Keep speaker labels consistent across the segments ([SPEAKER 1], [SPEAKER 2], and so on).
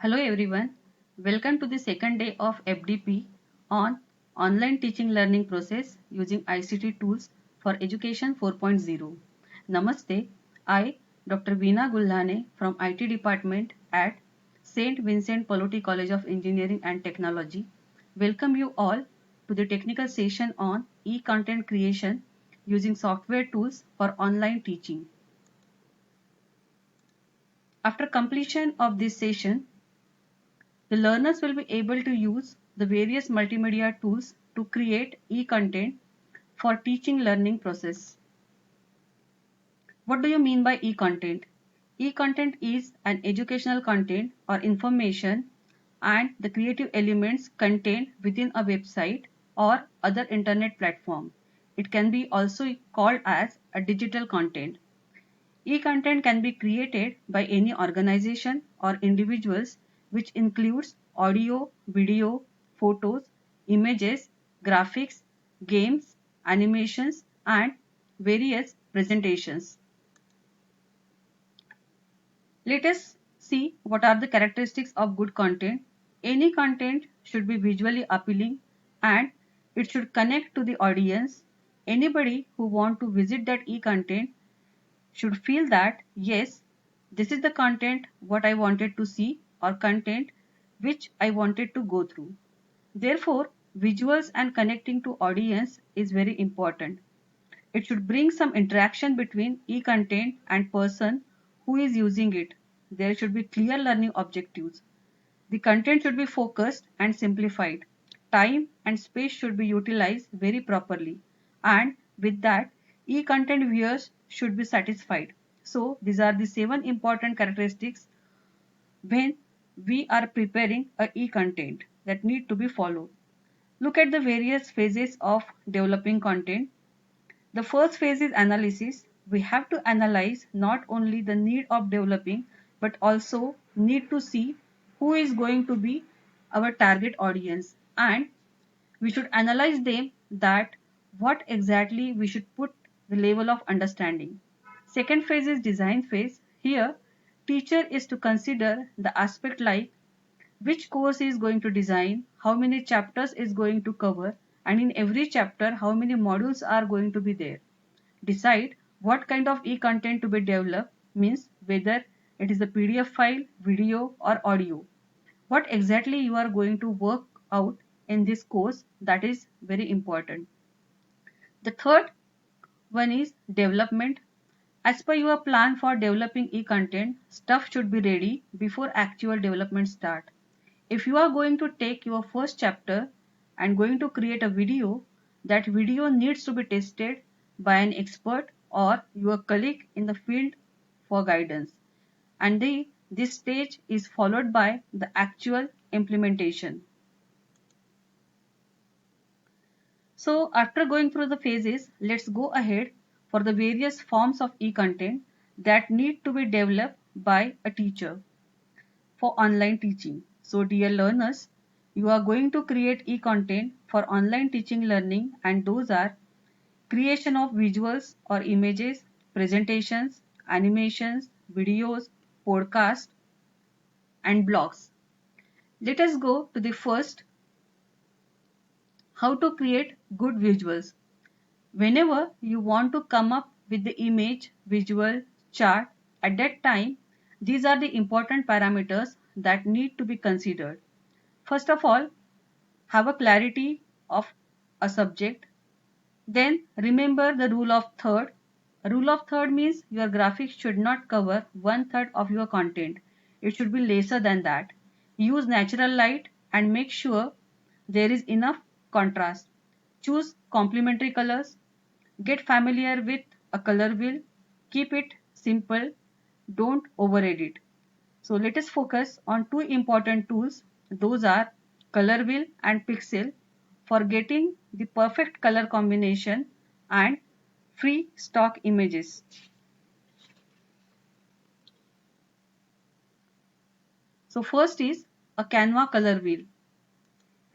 [SPEAKER 1] Hello everyone, welcome to the second day of FDP on online teaching learning process using ICT tools for education 4.0. Namaste, I Dr. Veena Gullane from IT department at St. Vincent Pallotti College of Engineering and Technology welcome you all to the technical session on e-content creation using software tools for online teaching. After completion of this session, the learners will be able to use the various multimedia tools to create e-content for teaching learning process. What do you mean by e-content? E-content is an educational content or information and the creative elements contained within a website or other internet platform. It can be also called as a digital content. E-content can be created by any organization or individuals, which includes audio, video, photos, images, graphics, games, animations, and various presentations. Let us see what are the characteristics of good content. Any content should be visually appealing and it should connect to the audience. Anybody who want to visit that e-content should feel that yes, this is the content what I wanted to see or content which I wanted to go through. Therefore, visuals and connecting to audience is very important. It should bring some interaction between e-content and person who is using it. There should be clear learning objectives. The content should be focused and simplified. Time and space should be utilized very properly. And with that, e-content viewers should be satisfied. So these are the 7 important characteristics when we are preparing a e-content that need to be followed. Look at the various phases of developing content. The first phase is analysis. We have to analyze not only the need of developing but also need to see who is going to be our target audience, and we should analyze them that what exactly we should put the level of understanding. Second phase is design phase. Here teacher is to consider the aspect like which course is going to design, how many chapters is going to cover, and in every chapter how many modules are going to be there. Decide what kind of e-content to be developed, means whether it is a PDF file, video or audio. What exactly you are going to work out in this course, that is very important. The third one is development. As per your plan for developing e-content, stuff should be ready before actual development start. If you are going to take your first chapter and going to create a video, that video needs to be tested by an expert or your colleague in the field for guidance. And this stage is followed by the actual implementation. So after going through the phases, let's go ahead for the various forms of e-content that need to be developed by a teacher for online teaching. So dear learners, you are going to create e-content for online teaching learning, and those are creation of visuals or images, presentations, animations, videos, podcasts and blogs. Let us go to the first, how to create good visuals. Whenever you want to come up with the image, visual, chart, at that time, these are the important parameters that need to be considered. First of all, have a clarity of a subject. Then remember the rule of third. Rule of third means your graphics should not cover 1/3 of your content. It should be lesser than that. Use natural light and make sure there is enough contrast. Choose complementary colors. Get familiar with a color wheel. Keep it simple. Don't over edit. So let us focus on two important tools. Those are color wheel and pixel for getting the perfect color combination and free stock images. So first is a Canva color wheel.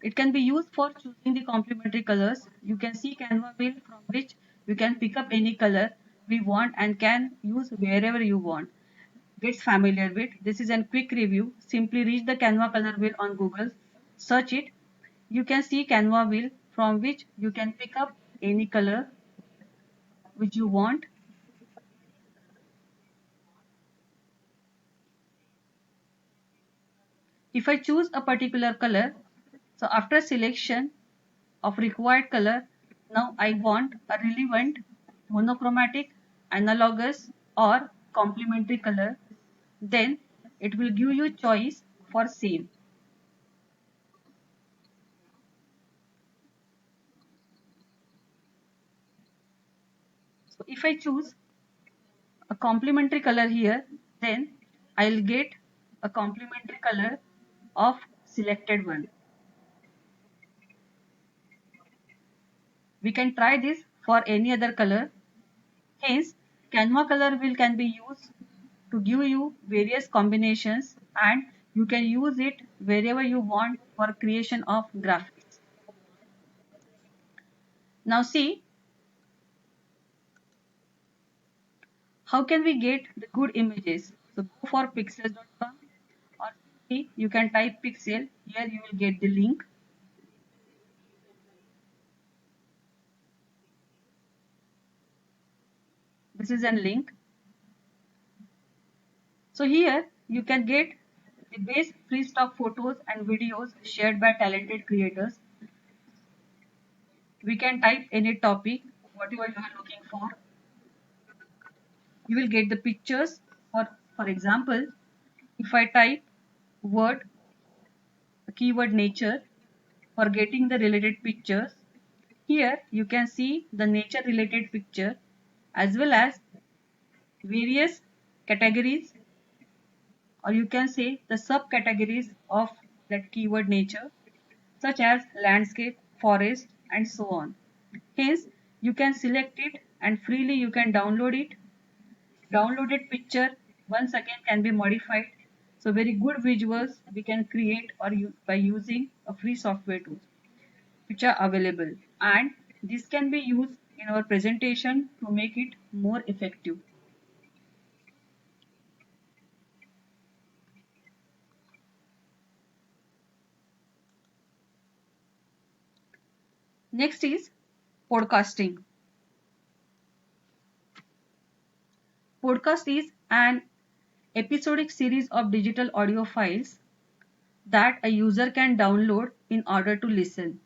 [SPEAKER 1] It can be used for choosing the complementary colors. You can see Canva wheel from which you can pick up any color we want and can use wherever you want. gets familiar with. This is a quick review. Simply reach the Canva color wheel on Google, search it. You can see Canva wheel from which you can pick up any color which you want. If I choose a particular color, so after selection of required color, now I want a relevant, monochromatic, analogous or complementary color, then it will give you choice for same. So if I choose a complementary color here, then I'll get a complementary color of selected one. We can try this for any other color. Hence, Canva color wheel can be used to give you various combinations and you can use it wherever you want for creation of graphics. Now see, how can we get the good images? So go for pixels.com or see, you can type pixel. Here you will get the link. This is a link. So here you can get the best free stock photos and videos shared by talented creators. We can type any topic, whatever you are looking for. You will get the pictures. Or for example, if I type word keyword nature for getting the related pictures, here you can see the nature related picture as well as various categories, or you can say the subcategories of that keyword nature, such as landscape, forest, and so on. Hence, you can select it and freely you can download it. Downloaded picture once again can be modified. So very good visuals we can create or by using a free software tools which are available, and this can be used in our presentation to make it more effective. Next is podcasting. Podcast is an episodic series of digital audio files that a user can download in order to listen.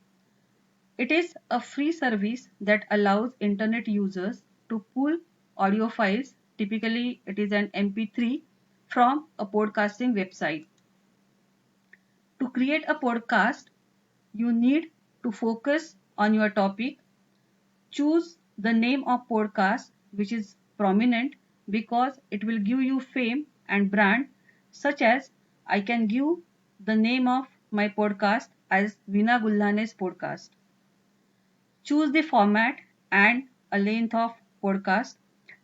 [SPEAKER 1] It is a free service that allows internet users to pull audio files, typically it is an MP3, from a podcasting website. To create a podcast, you need to focus on your topic, choose the name of podcast which is prominent because it will give you fame and brand, such as I can give the name of my podcast as Veena Gulhane's podcast. Choose the format and a length of podcast.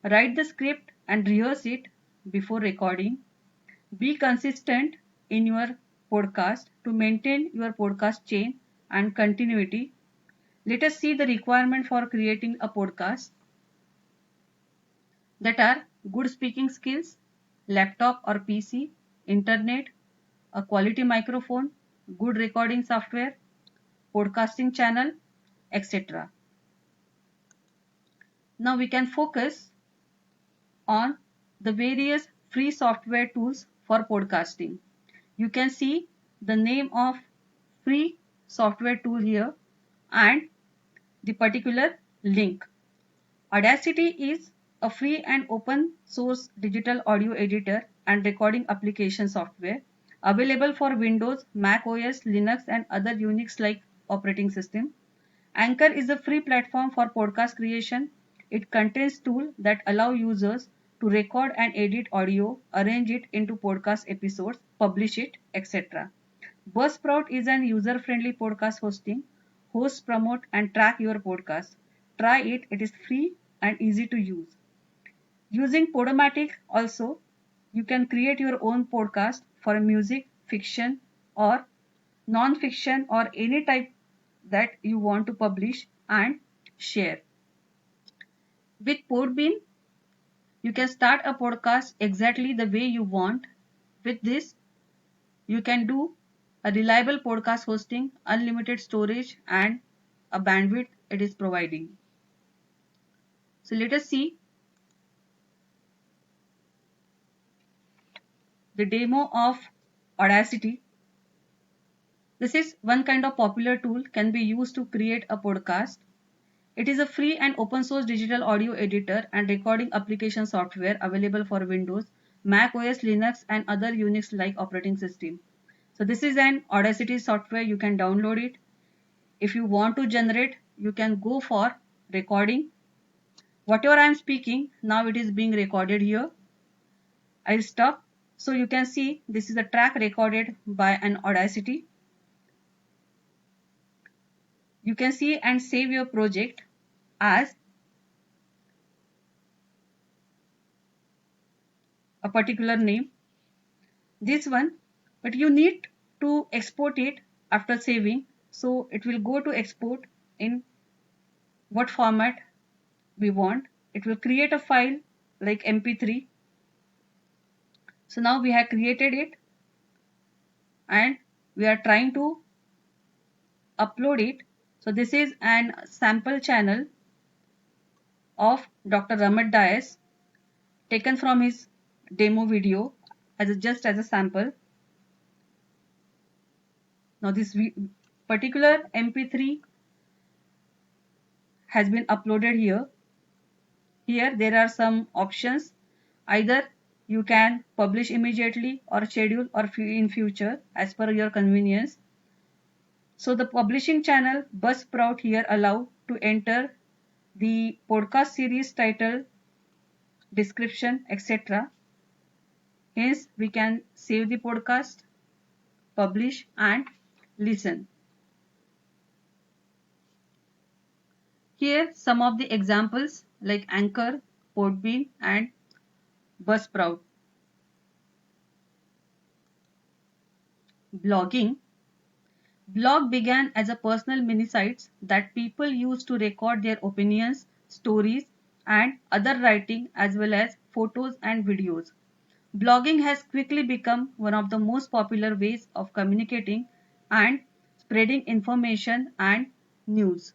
[SPEAKER 1] Write the script and rehearse it before recording. Be consistent in your podcast to maintain your podcast chain and continuity. Let us see the requirement for creating a podcast, that are good speaking skills, laptop or PC, internet, a quality microphone, good recording software, podcasting channel, etc. Now we can focus on the various free software tools for podcasting. You can see the name of free software tool here and the particular link. Audacity is a free and open source digital audio editor and recording application software available for Windows, Mac OS, Linux and other Unix-like operating system. Anchor is a free platform for podcast creation. It contains tools that allow users to record and edit audio, arrange it into podcast episodes, publish it, etc. Buzzsprout is an user-friendly podcast hosting. Hosts promote and track your podcast. Try it, it is free and easy to use. Using Podomatic also, you can create your own podcast for music, fiction or non-fiction or any type that you want to publish and share. With Podbean, You can start a podcast exactly the way you want. With this, you can do a reliable podcast hosting, unlimited storage, and a bandwidth it is providing. So let us see the demo of Audacity. This is one kind of popular tool can be used to create a podcast. It is a free and open source digital audio editor and recording application software available for Windows, Mac OS, Linux, and other Unix-like operating system. So this is an Audacity software. You can download it. If you want to generate, you can go for recording. Whatever I am speaking, now it is being recorded here. I'll stop. So you can see this is a track recorded by an Audacity. You can see and save your project as a particular name. This one, but you need to export it after saving. So it will go to export in what format we want. It will create a file like MP3. So now we have created it and we are trying to upload it. So this is an sample channel of Dr. Ramat Dias taken from his demo video just as a sample. Now this particular MP3 has been uploaded here. Here there are some options. Either you can publish immediately or schedule or in future as per your convenience. So the publishing channel Buzzsprout here allow to enter the podcast series title, description, etc. Hence we can save the podcast, publish and listen. Here some of the examples like Anchor, Podbean and Buzzsprout. Blogging. Blog began as a personal mini sites that people used to record their opinions, stories and other writing as well as photos and videos. Blogging has quickly become one of the most popular ways of communicating and spreading information and news.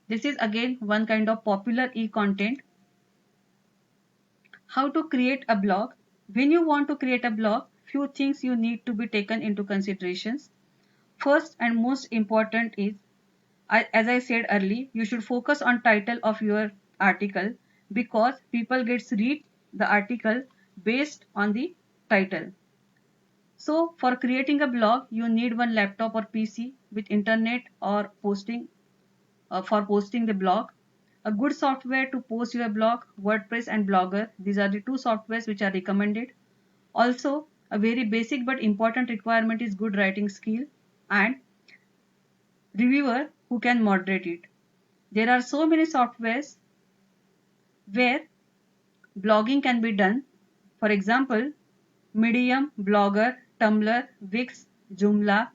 [SPEAKER 1] This is again one kind of popular e-content. How to create a blog? When you want to create a blog, few things you need to be taken into considerations. First and most important is, as I said earlier, you should focus on title of your article because people gets read the article based on the title. So for creating a blog, you need one laptop or PC with internet or for posting the blog. A good software to post your blog, WordPress and Blogger. These are the two softwares which are recommended. Also, a very basic but important requirement is good writing skill and reviewer who can moderate it. There are so many softwares where blogging can be done. For example, Medium, Blogger, Tumblr, Wix, Joomla,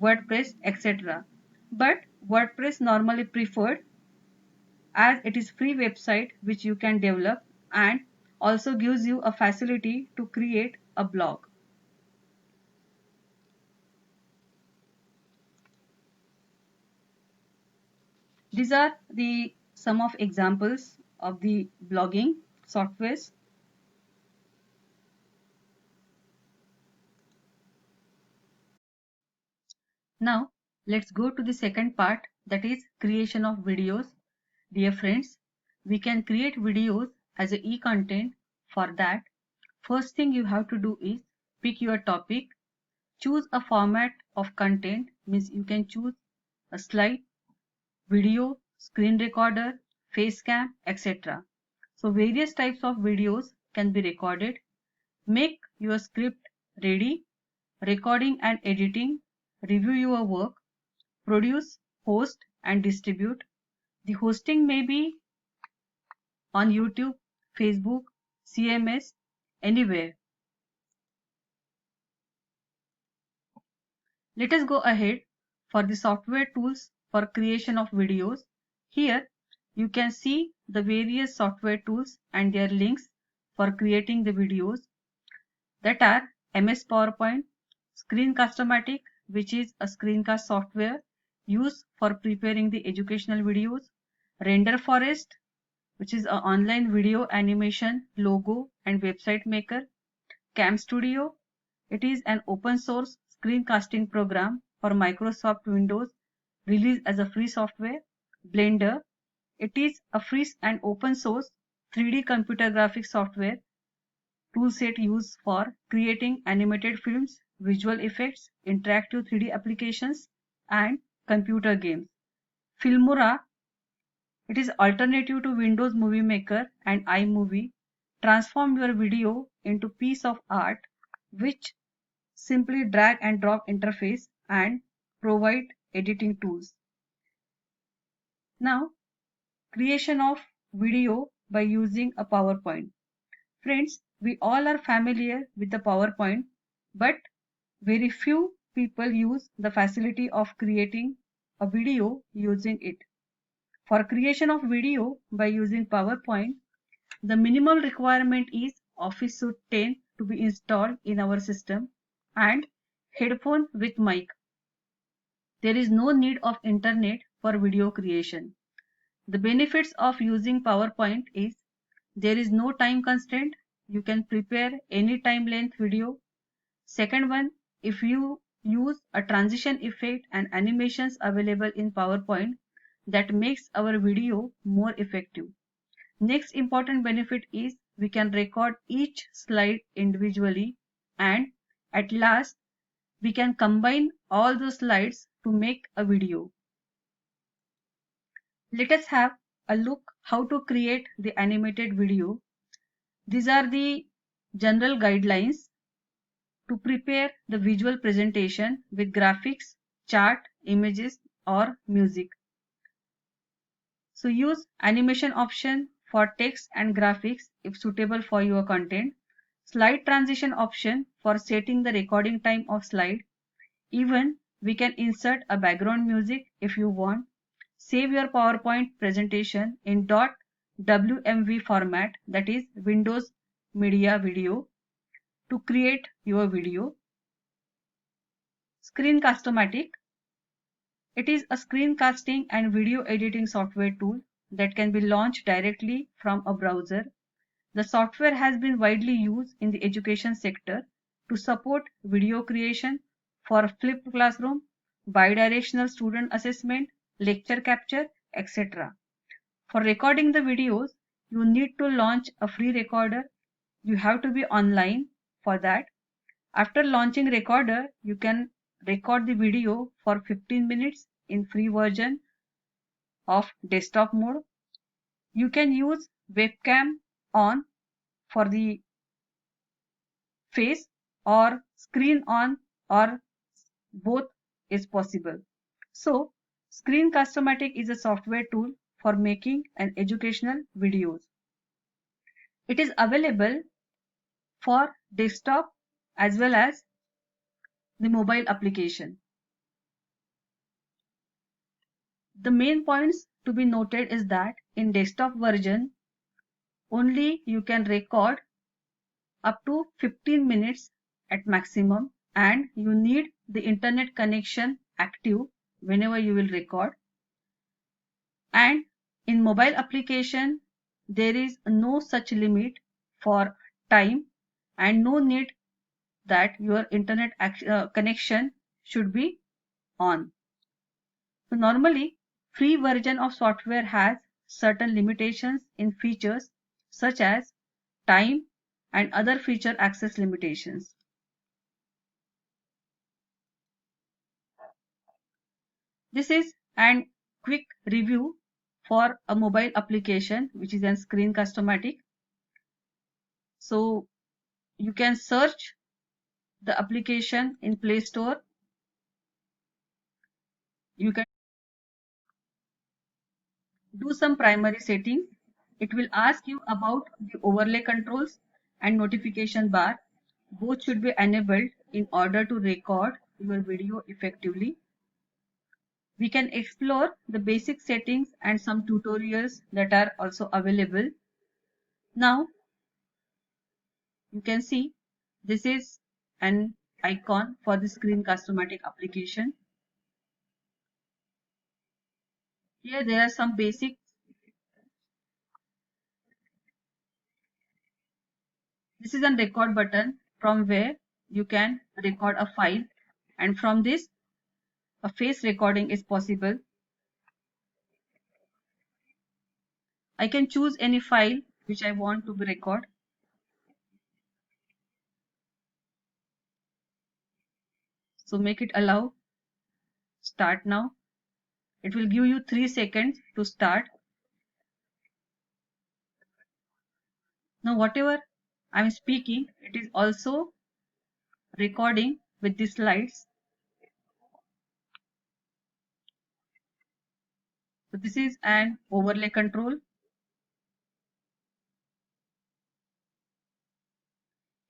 [SPEAKER 1] WordPress, etc. But WordPress normally preferred as it is free website which you can develop and also gives you a facility to create a blog. These are the some of examples of the blogging softwares. Now let's go to the second part, that is creation of videos. Dear friends, we can create videos as a e-content. For that, first thing you have to do is pick your topic, choose a format of content, means you can choose a slide, video, screen recorder, face cam, etc. So various types of videos can be recorded. Make your script ready, recording and editing, review your work, produce, host and distribute. The hosting may be on YouTube, Facebook, CMS, anywhere. Let us go ahead for the software tools for creation of videos. Here you can see the various software tools and their links for creating the videos, that are MS PowerPoint, Screencast-O-Matic, which is a screencast software used for preparing the educational videos, Render Forest, which is an online video animation, logo and website maker, Cam Studio, it is an open source screencasting program for Microsoft Windows released as a free software, Blender, it is a free and open source 3D computer graphics software toolset used for creating animated films, visual effects, interactive 3D applications, and computer games. Filmora, it is alternative to Windows Movie Maker and iMovie. Transform your video into piece of art which simply drag and drop interface and provide editing tools. Now, creation of video by using a PowerPoint. Friends, we all are familiar with the PowerPoint, but very few people use the facility of creating a video using it. For creation of video by using PowerPoint, the minimal requirement is Office Suite 10 to be installed in our system and headphone with mic. There is no need of internet for video creation. The benefits of using PowerPoint is there is no time constraint. You can prepare any time length video. Second one, if you use a transition effect and animations available in PowerPoint, that makes our video more effective. Next important benefit is we can record each slide individually, and at last we can combine all the slides to make a video. Let us have a look how to create the animated video. These are the general guidelines to prepare the visual presentation with graphics, chart, images or music. So use animation option for text and graphics if suitable for your content. Slide transition option for setting the recording time of slide. Even we can insert a background music if you want. Save your PowerPoint presentation in .wmv format, that is Windows Media Video, to create your video. Screencast-O-Matic. It is a screencasting and video editing software tool that can be launched directly from a browser. The software has been widely used in the education sector to support video creation for flipped classroom, bidirectional student assessment, lecture capture, etc. For recording the videos, you need to launch a free recorder. You have to be online for that. After launching recorder, you can record the video for 15 minutes in free version of desktop mode. You can use webcam on for the face or screen on, or both is possible. So Screencast-O-Matic is a software tool for making an educational videos. It is available for desktop as well as the mobile application. The main points to be noted is that in desktop version only you can record up to 15 minutes at maximum, and you need the internet connection active whenever you will record. And in mobile application there is no such limit for time and no need that your internet connection should be on. So normally free version of software has certain limitations in features such as time and other feature access limitations. This is an quick review for a mobile application which is an Screencast-O-Matic. So you can search the application in Play Store. You can do some primary settings. It will ask you about the overlay controls and notification bar. Both should be enabled in order to record your video effectively. We can explore the basic settings and some tutorials that are also available. Now you can see this is an icon for the Screencast-O-Matic application. Here there are some basic. This is a record button from where you can record a file, and from this a face recording is possible. I can choose any file which I want to be recorded. So make it allow. Start now. It will give you 3 seconds to start. Now whatever I'm speaking, it is also recording with the slides. So this is an overlay control.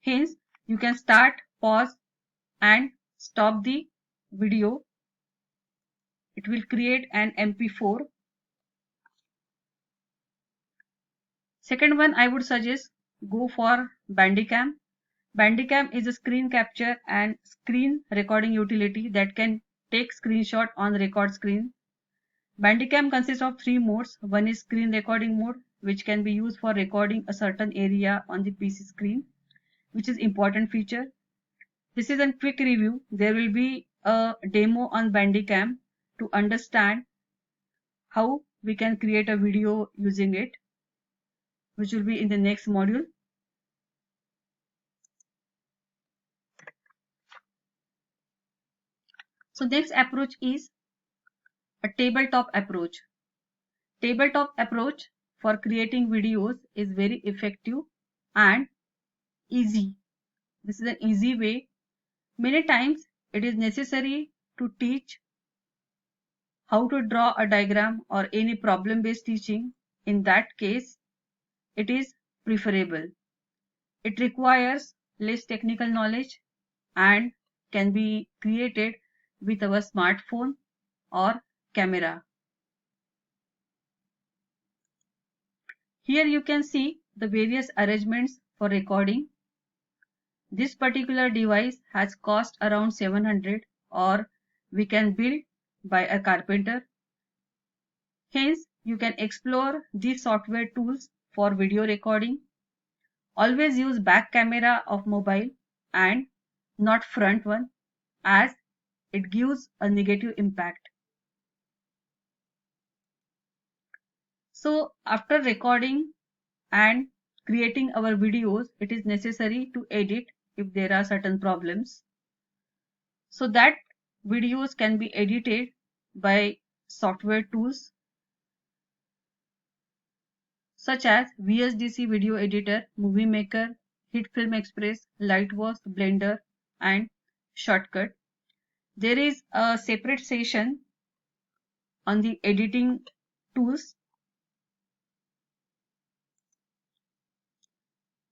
[SPEAKER 1] Hence you can start, pause and stop the video. It will create an MP4. Second one, I would suggest go for Bandicam. Bandicam is a screen capture and screen recording utility that can take screenshot on the record screen. Bandicam consists of 3 modes. One is screen recording mode, which can be used for recording a certain area on the PC screen, which is important feature. This is a quick review. There will be a demo on Bandicam to understand how we can create a video using it, which will be in the next module. So next approach is a tabletop approach. Tabletop approach for creating videos is very effective and easy. This is an easy way. Many times it is necessary to teach how to draw a diagram or any problem based teaching. In that case, it is preferable. It requires less technical knowledge and can be created with our smartphone or camera. Here you can see the various arrangements for recording. This particular device has cost around 700, or we can build by a carpenter. Hence, you can explore these software tools for video recording. Always use back camera of mobile and not front one, as it gives a negative impact. So after recording and creating our videos, it is necessary to edit if there are certain problems. So that videos can be edited by software tools such as VSDC Video Editor, Movie Maker, HitFilm Express, Lightworks, Blender and Shortcut. There is a separate session on the editing tools.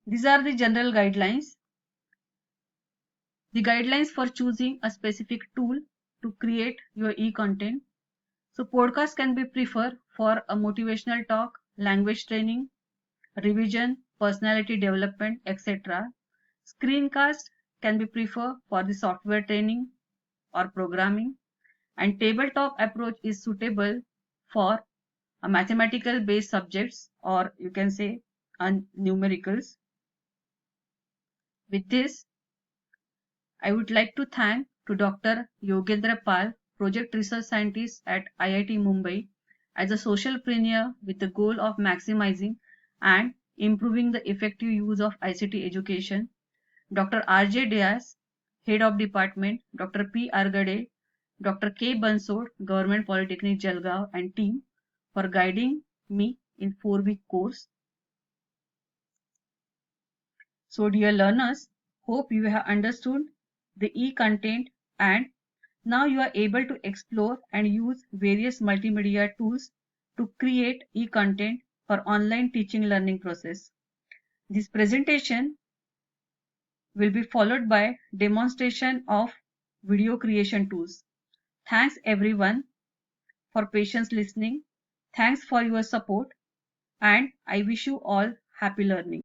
[SPEAKER 1] These are the general guidelines. The guidelines for choosing a specific tool to create your e-content. So podcast can be preferred for a motivational talk, language training, revision, personality development, etc. Screencast can be preferred for the software training or programming, and tabletop approach is suitable for a mathematical based subjects, or you can say numericals. With this, I would like to thank to Dr. Yogendra Pal, project research scientist at IIT Mumbai, as a socialpreneur with the goal of maximizing and improving the effective use of ICT education. Dr. R.J. Dias, Head of Department, Dr. P. Argade, Dr. K. Bansod, Government Polytechnic Jalgaon and team for guiding me in 4-week course. So dear learners, hope you have understood the e-content and now you are able to explore and use various multimedia tools to create e-content for online teaching learning process. This presentation will be followed by demonstration of video creation tools. Thanks everyone. for patience listening. Thanks for your support, and I wish you all happy learning.